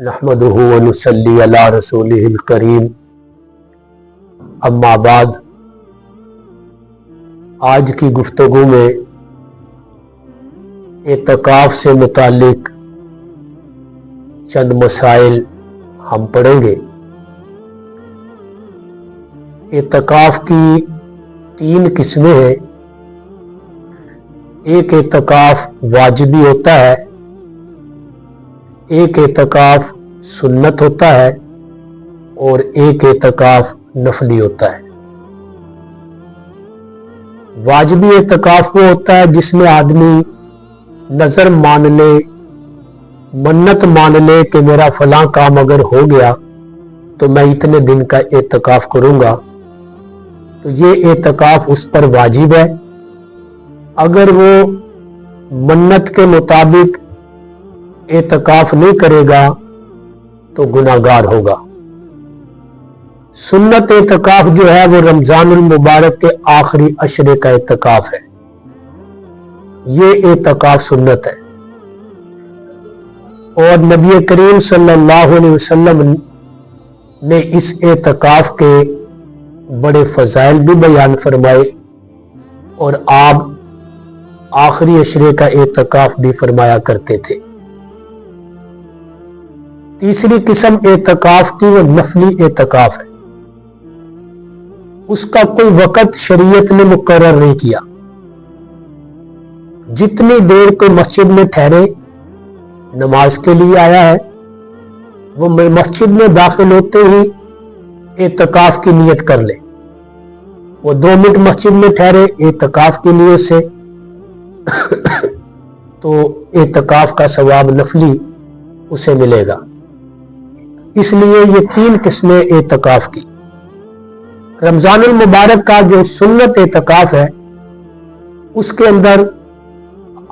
नहमदुहु व नुसल्ली अला रसूलिहिल करीम। अम्मा बाद, आज की गुफ्तगू में एतकाफ से मुतालिक चंद मसाइल हम पढ़ेंगे। एतकाफ की 3 किस्में हैं। एक एतकाफ वाजिबी होता है, एक एतकाफ सुन्नत होता है और एक एतकाफ नफली होता है। वाजिबी एतकाफ वो होता है जिसमें आदमी नजर मान ले, मन्नत मान ले कि मेरा फलां काम अगर हो गया तो मैं इतने दिन का एतकाफ करूंगा, तो ये एतकाफ उस पर वाजिब है। अगर वो मन्नत के मुताबिक एतकाफ नहीं करेगा तो गुनाहगार होगा। सुन्नत एतकाफ जो है वो रमजानुल मुबारक के आखिरी अशरे का एतकाफ है। ये एतकाफ सुन्नत है और नबी करीम सल्लल्लाहु अलैहि वसल्लम ने इस एतकाफ के बड़े फजाइल भी बयान फरमाए और आप आखिरी अशरे का एतकाफ भी फरमाया करते थे। तीसरी किस्म एतकाफ की वो नफली एतकाफ है। उसका कोई वक़्त शरीयत ने मुकर्रर नहीं किया। जितनी देर कोई मस्जिद में ठहरे, नमाज के लिए आया है, वो मस्जिद में दाखिल होते ही एतकाफ की नियत कर ले। वो 2 मिनट मस्जिद में ठहरे एतकाफ की नियत से तो एतकाफ का सवाब नफली उसे मिलेगा। इसलिए ये 3 किस्में एतकाफ की। रमजानुल मुबारक का जो सुन्नत एतकाफ है उसके अंदर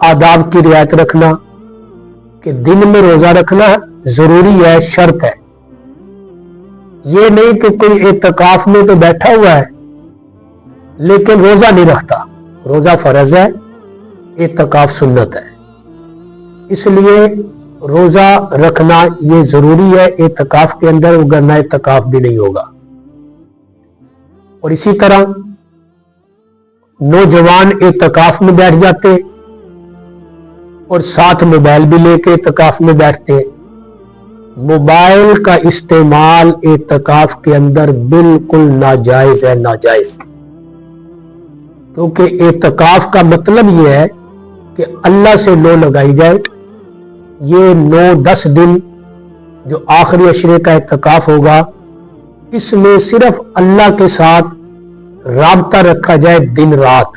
आदाब की रियायत रखना कि दिन में रोजा रखना जरूरी है, शर्त है। ये नहीं कि कोई एतकाफ में तो बैठा हुआ है लेकिन रोजा नहीं रखता। रोजा फर्ज है, एतकाफ सुन्नत है, इसलिए रोजा रखना ये जरूरी है एतकाफ के अंदर, वरना एतकाफ भी नहीं होगा। और इसी तरह नौजवान एतकाफ में बैठ जाते और साथ मोबाइल भी लेके एतकाफ में बैठते हैं। मोबाइल का इस्तेमाल एतकाफ के अंदर बिल्कुल नाजायज है, नाजायज। क्योंकि एतकाफ का मतलब यह है कि अल्लाह से लो लगाई जाए। ये 9-10 दिन जो आखिरी अशरे का एतकाफ होगा, इसमें सिर्फ अल्लाह के साथ राबता रखा जाए दिन रात।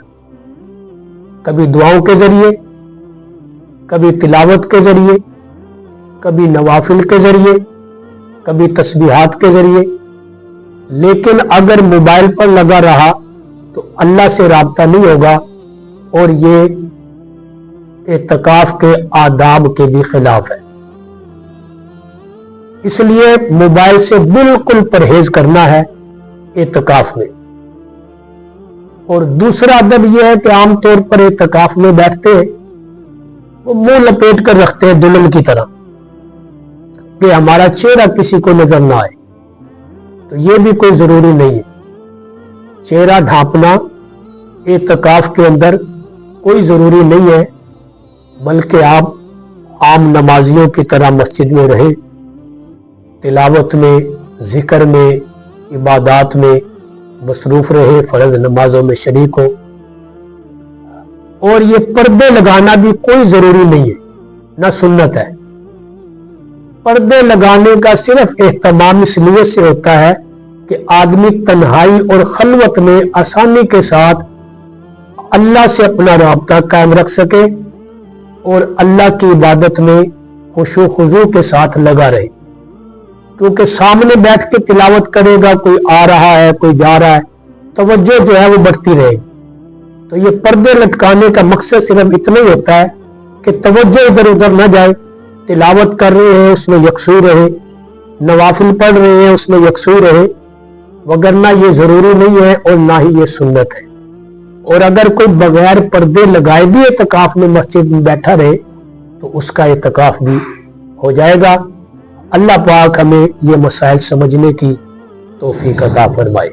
कभी दुआओं के जरिए, कभी तिलावत के जरिए, कभी नवाफिल के जरिए, कभी तस्बीहात के जरिए। लेकिन अगर मोबाइल पर लगा रहा तो अल्लाह से राबता नहीं होगा और ये एतकाफ के आदाब के भी खिलाफ है। इसलिए मोबाइल से बिल्कुल परहेज करना है एतकाफ में। और दूसरा अदब यह है कि आमतौर पर एतकाफ में बैठते हैं वो मुंह लपेट कर रखते हैं दुल्हन की तरह कि हमारा चेहरा किसी को नजर ना आए। तो ये भी कोई जरूरी नहीं है। चेहरा ढांपना एतकाफ के अंदर कोई जरूरी नहीं है, बल्कि आप आम नमाजियों की तरह मस्जिद में रहे, तिलावत में, जिक्र में, इबादात में मसरूफ रहे, फर्ज नमाजों में शरीक हो। और ये पर्दे लगाना भी कोई जरूरी नहीं है, ना सुन्नत है। पर्दे लगाने का सिर्फ एहतमाम इसलिए से होता है कि आदमी तन्हाई और खलवत में आसानी के साथ अल्लाह से अपना राब्ता कायम रख सके और अल्लाह की इबादत में खुशू खुजू के साथ लगा रहे। क्योंकि सामने बैठ के तिलावत करेगा, कोई आ रहा है, कोई जा रहा है, तवज्जो जो है वो बढ़ती रहेगी। तो ये पर्दे लटकाने का मकसद सिर्फ इतना ही होता है कि तवज्जो इधर उधर न जाए। तिलावत कर रहे हैं उसमें यकसू रहे, नवाफिल पढ़ रहे हैं उसमें यकसू रहे, वगरना ये जरूरी नहीं है और ना ही ये सुन्नत है। और अगर कोई बगैर पर्दे लगाए भी एतकाफ में मस्जिद में बैठा रहे तो उसका एतकाफ भी हो जाएगा। اللہ پاک ہمیں یہ مسائل سمجھنے کی توفیق عطا فرمائے۔